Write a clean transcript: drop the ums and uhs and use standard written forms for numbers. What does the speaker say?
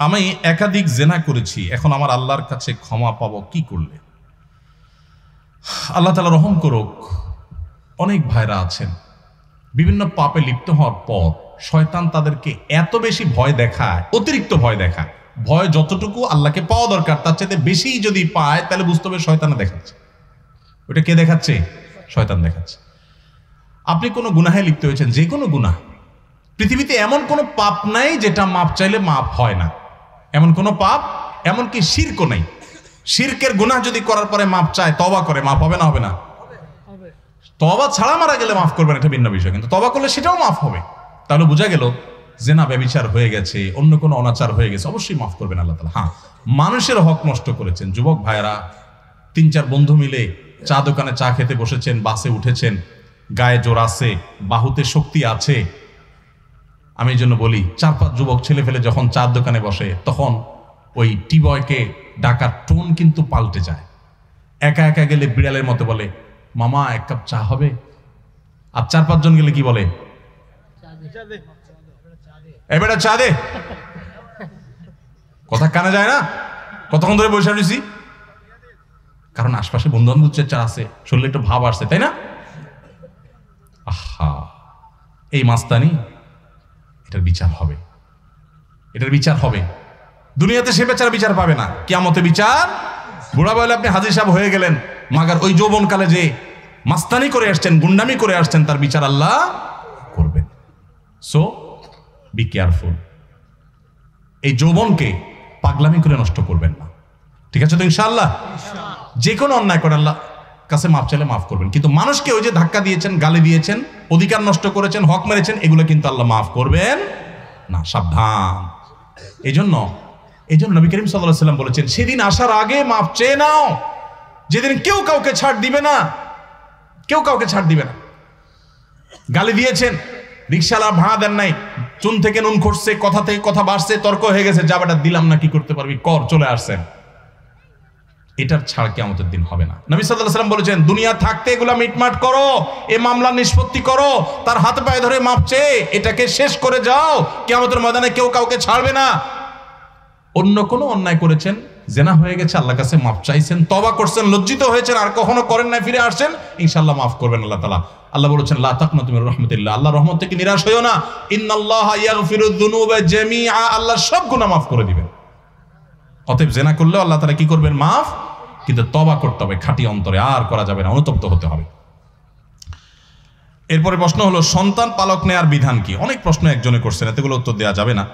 আমি একাধিক জেনা করেছি, এখন আমার আল্লাহর কাছে ক্ষমা পাবো কি করলে? আল্লাহ তাআলা রহম করুক, অনেক ভাইরা আছেন বিভিন্ন পাপে লিপ্ত হওয়ার পর শয়তান তাদেরকে এত বেশি ভয় দেখায়, অতিরিক্ত ভয় দেখায়। ভয় যতটুকু আল্লাহকে পাওয়া দরকার তার চাইতে বেশি যদি পায় তাহলে বুঝতে হবে শয়তানে দেখাচ্ছে। ওটা কে দেখাচ্ছে? শয়তান দেখাচ্ছে। আপনি কোনো গুনাহে লিপ্ত হয়েছেন, যে কোনো গুনাহ, পৃথিবীতে এমন কোনো পাপ নাই যেটা মাপ চাইলে মাপ হয় না। এমন কোনো পাপ, এমনকি শিরকও নাই। শিরকের গুনাহ যদি করার পরে মাপ চায়, তওবা করে, মাপ হবে না? হবে না? তওবা ছাড়া মারা গেলে মাফ করবেন, এটা ভিন্ন বিষয়, কিন্তু তওবা করলে সেটাও মাফ হবে। তাহলে বোঝা গেল জেনা ব্যভিচার হয়ে গেছে, অন্য কোনো অনাচার হয়ে গেছে, অবশ্যই মাফ করবেন আল্লাহ তাআলা। হ্যাঁ, মানুষের হক নষ্ট করেছেন, যুবক ভাইয়েরা 3-4 বন্ধু মিলে চা দোকানে চা খেতে বসেছেন, বাসে উঠেছেন, গায়ে জোর আছে, বাহুতে শক্তি আছে। আমি এই জন্য বলি, 4-5 যুবক ছেলে ফেলে যখন চার দোকানে বসে তখন ওই টি বয়কে ডাকার টোন কিন্তু পাল্টে যায়। একা একা গেলে বিড়ালের মতো বলে, মামা 1 কাপ চা হবে? আর 4-5 জন গেলে কি বলে? এবারে চা দে। কথা কানে যায় না? কতক্ষণ ধরে বসে রয়েছি, কারণ আশপাশে বন্ধু বান্ধব চা আছে, শরীরে একটু ভাব আসছে, তাই না? আহা, এই মাস্তানি, এটার বিচার হবে, এটার বিচার হবে। দুনিয়াতে সে বেচারা বিচার পাবে না, কিয়ামতে বিচার। বুড়া বলে আপনি হাজির সাহেব হয়ে গেলেন, মাগার ওই যৌবনকালে যে মাস্তানি করে আসছেন, গুন্ডামি করে আসছেন, তার বিচার আল্লাহ করবেন। সো বি কেয়ারফুল, এই যৌবনকে পাগলামি করে নষ্ট করবেন না, ঠিক আছে তো? ইনশাআল্লাহ যে কোনো অন্যায় করে আল্লাহ কাছে মাফ চাইলে মাফ করবেন, কিন্তু মানুষকে ওই যে ধাক্কা দিয়েছেন, গালি দিয়েছেন, অধিকার নষ্ট করেছেন, হক মেরেছেন, এগুলো কিন্তু আল্লাহ মাফ করবেন না, সাবধান। এই জন্য নবী করিম সাল্লাল্লাহু আলাইহি ওয়াসাল্লাম বলেছেন, সেদিন আসার আগে মাফ চেয়ে নাও, যেদিন কেউ কাউকে ছাড় দিবে না, কেউ কাউকে ছাড় দিবে না। গালি দিয়েছেন, রিকশাওয়ালা ভাড়া দেন নাই, চুন থেকে নুন খসছে, কথা থেকে কথা বাড়ছে, তর্ক হয়ে গেছে, যাবাটা দিলাম না, কি করতে পারবি কর, চলে আসছেন, এটার ছাড় কিয়ামতের দিন হবে না। নবী সাল্লাল্লাহু আলাইহি ওয়াসাল্লাম বলেছেন, দুনিয়া থাকতে এগুলা মিটমাট করো, এই মামলা নিষ্পত্তি করো, তার হাতে পায়ে ধরে মাপ চেয়ে এটাকে শেষ করে যাও, কিয়ামতের ময়দানে কেউ কাউকে ছাড়বে না। অন্য কোনো অন্যায় করেছেন, জেনা হয়ে গেছে, আল্লাহর কাছে মাপ চাইছেন, তওবা করছেন, লজ্জিত হয়েছেন, আর কখনো করেন না, ফিরে আসছেন, ইনশাআল্লাহ মাফ করবেন আল্লাহ তাআলা। আল্লাহ বলেছেন, লা তাকনাতু মির রাহমাতিল্লাহ, আল্লাহর রহমত থেকে নিরাশ হইও না, ইন্নাল্লাহা ইয়াগফিরুয যুনুবা জামিআ, আল্লাহ সব গুনাহ মাফ করে দিবেন। অতএব জেনা করলেও আল্লাহ তাআলা কি করবেন? মাফ, কিন্তু তওবা করতে হবে খাঁটি অন্তরে, আর করা যাবে না, অনুতপ্ত হতে হবে। এরপরে প্রশ্ন হলো, সন্তান পালক নেয়ার বিধান কি? অনেক প্রশ্ন একজনে করছেন, এতগুলো উত্তর দেওয়া যাবে না।